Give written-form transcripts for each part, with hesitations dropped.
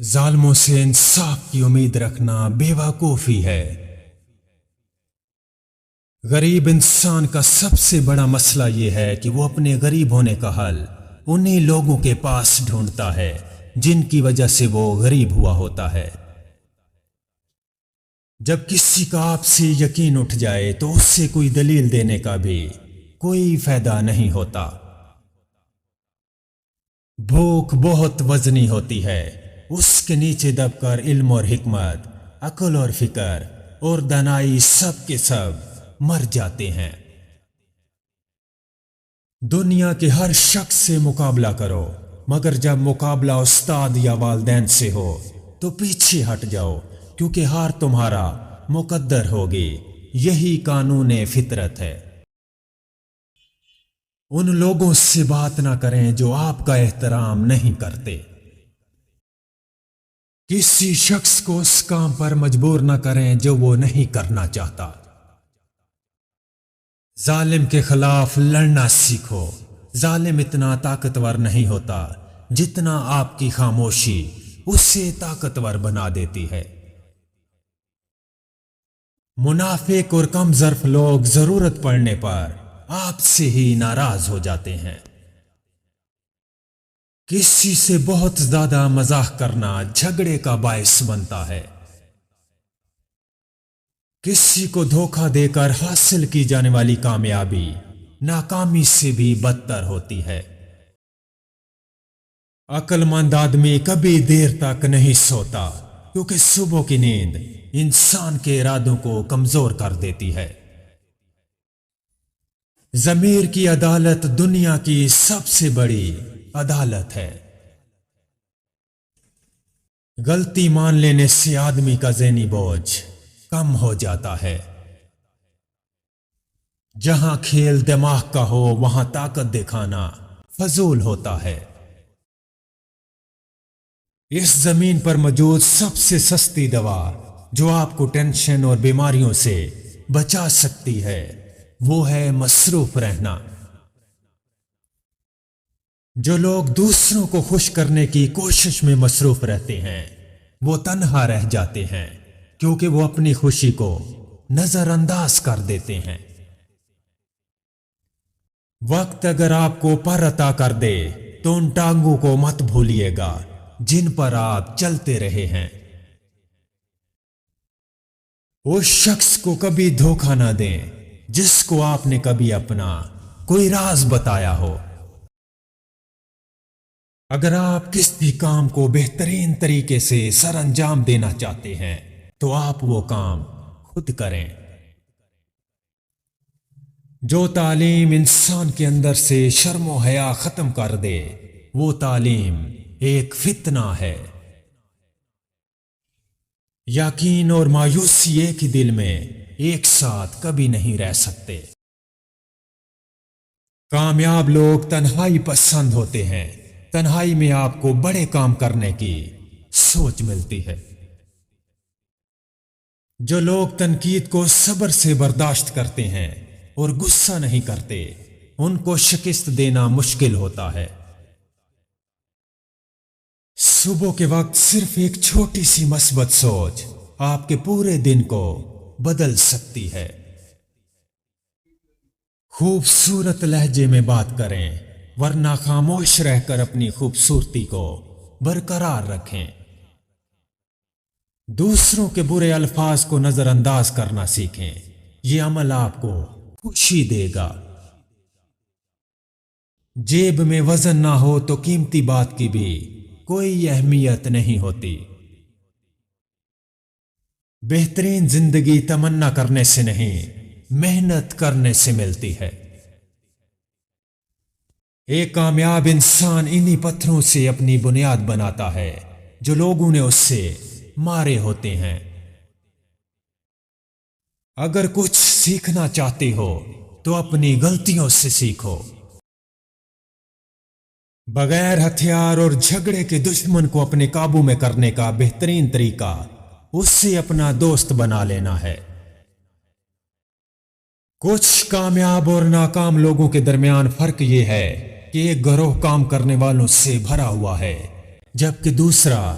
ظالموں سے انصاف کی امید رکھنا بیوقوفی ہے۔ غریب انسان کا سب سے بڑا مسئلہ یہ ہے کہ وہ اپنے غریب ہونے کا حل انہی لوگوں کے پاس ڈھونڈتا ہے جن کی وجہ سے وہ غریب ہوا ہوتا ہے۔ جب کسی کا آپ سے یقین اٹھ جائے تو اس سے کوئی دلیل دینے کا بھی کوئی فائدہ نہیں ہوتا۔ بھوک بہت وزنی ہوتی ہے، اس کے نیچے دب کر علم اور حکمت، عقل اور فکر اور دانائی سب کے سب مر جاتے ہیں۔ دنیا کے ہر شخص سے مقابلہ کرو، مگر جب مقابلہ استاد یا والدین سے ہو تو پیچھے ہٹ جاؤ، کیونکہ ہار تمہارا مقدر ہوگی۔ یہی قانون فطرت ہے۔ ان لوگوں سے بات نہ کریں جو آپ کا احترام نہیں کرتے۔ کسی شخص کو اس کام پر مجبور نہ کریں جو وہ نہیں کرنا چاہتا۔ ظالم کے خلاف لڑنا سیکھو۔ ظالم اتنا طاقتور نہیں ہوتا جتنا آپ کی خاموشی اسے طاقتور بنا دیتی ہے۔ منافق اور کم ظرف لوگ ضرورت پڑنے پر آپ سے ہی ناراض ہو جاتے ہیں۔ کسی سے بہت زیادہ مزاح کرنا جھگڑے کا باعث بنتا ہے۔ کسی کو دھوکہ دے کر حاصل کی جانے والی کامیابی ناکامی سے بھی بدتر ہوتی ہے۔ عقل مند آدمی کبھی دیر تک نہیں سوتا، کیونکہ صبح کی نیند انسان کے ارادوں کو کمزور کر دیتی ہے۔ ضمیر کی عدالت دنیا کی سب سے بڑی عدالت ہے۔ غلطی مان لینے سے آدمی کا ذہنی بوجھ کم ہو جاتا ہے۔ جہاں کھیل دماغ کا ہو وہاں طاقت دکھانا فضول ہوتا ہے۔ اس زمین پر موجود سب سے سستی دوا جو آپ کو ٹینشن اور بیماریوں سے بچا سکتی ہے وہ ہے مصروف رہنا۔ جو لوگ دوسروں کو خوش کرنے کی کوشش میں مصروف رہتے ہیں وہ تنہا رہ جاتے ہیں، کیونکہ وہ اپنی خوشی کو نظر انداز کر دیتے ہیں۔ وقت اگر آپ کو پر عطا کر دے تو ان ٹانگوں کو مت بھولیے گا جن پر آپ چلتے رہے ہیں۔ اس شخص کو کبھی دھوکہ نہ دیں جس کو آپ نے کبھی اپنا کوئی راز بتایا ہو۔ اگر آپ کسی کام کو بہترین طریقے سے سر انجام دینا چاہتے ہیں تو آپ وہ کام خود کریں۔ جو تعلیم انسان کے اندر سے شرم و حیا ختم کر دے وہ تعلیم ایک فتنہ ہے۔ یقین اور مایوسی ایک ہی دل میں ایک ساتھ کبھی نہیں رہ سکتے۔ کامیاب لوگ تنہائی پسند ہوتے ہیں۔ تنہائی میں آپ کو بڑے کام کرنے کی سوچ ملتی ہے۔ جو لوگ تنقید کو صبر سے برداشت کرتے ہیں اور غصہ نہیں کرتے ان کو شکست دینا مشکل ہوتا ہے۔ صبح کے وقت صرف ایک چھوٹی سی مثبت سوچ آپ کے پورے دن کو بدل سکتی ہے۔ خوبصورت لہجے میں بات کریں، ورنہ خاموش رہ کر اپنی خوبصورتی کو برقرار رکھیں۔ دوسروں کے برے الفاظ کو نظر انداز کرنا سیکھیں، یہ عمل آپ کو خوشی دے گا۔ جیب میں وزن نہ ہو تو قیمتی بات کی بھی کوئی اہمیت نہیں ہوتی۔ بہترین زندگی تمنا کرنے سے نہیں محنت کرنے سے ملتی ہے۔ ایک کامیاب انسان انہی پتھروں سے اپنی بنیاد بناتا ہے جو لوگوں نے اس سے مارے ہوتے ہیں۔ اگر کچھ سیکھنا چاہتے ہو تو اپنی غلطیوں سے سیکھو۔ بغیر ہتھیار اور جھگڑے کے دشمن کو اپنے قابو میں کرنے کا بہترین طریقہ اس سے اپنا دوست بنا لینا ہے۔ کچھ کامیاب اور ناکام لوگوں کے درمیان فرق یہ ہے کہ ایک گروہ کام کرنے والوں سے بھرا ہوا ہے جبکہ دوسرا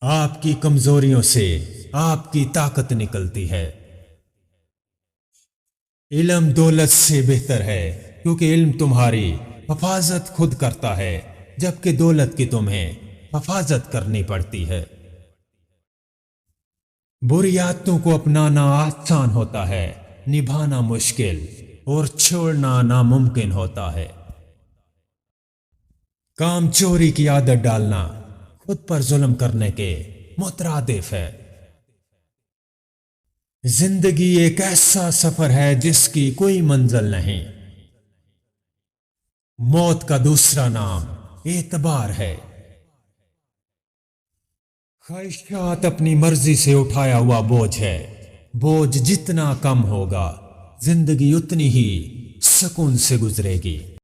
آپ کی کمزوریوں سے آپ کی طاقت نکلتی ہے۔ علم دولت سے بہتر ہے، کیونکہ علم تمہاری حفاظت خود کرتا ہے، جبکہ دولت کی تمہیں حفاظت کرنی پڑتی ہے۔ بری عادتوں کو اپنانا آسان ہوتا ہے، نبھانا مشکل اور چھوڑنا ناممکن ہوتا ہے۔ کام چوری کی عادت ڈالنا خود پر ظلم کرنے کے مترادف ہے۔ زندگی ایک ایسا سفر ہے جس کی کوئی منزل نہیں۔ موت کا دوسرا نام اعتبار ہے۔ خواہشات اپنی مرضی سے اٹھایا ہوا بوجھ ہے۔ بوجھ جتنا کم ہوگا، زندگی اتنی ہی سکون سے گزرے گی۔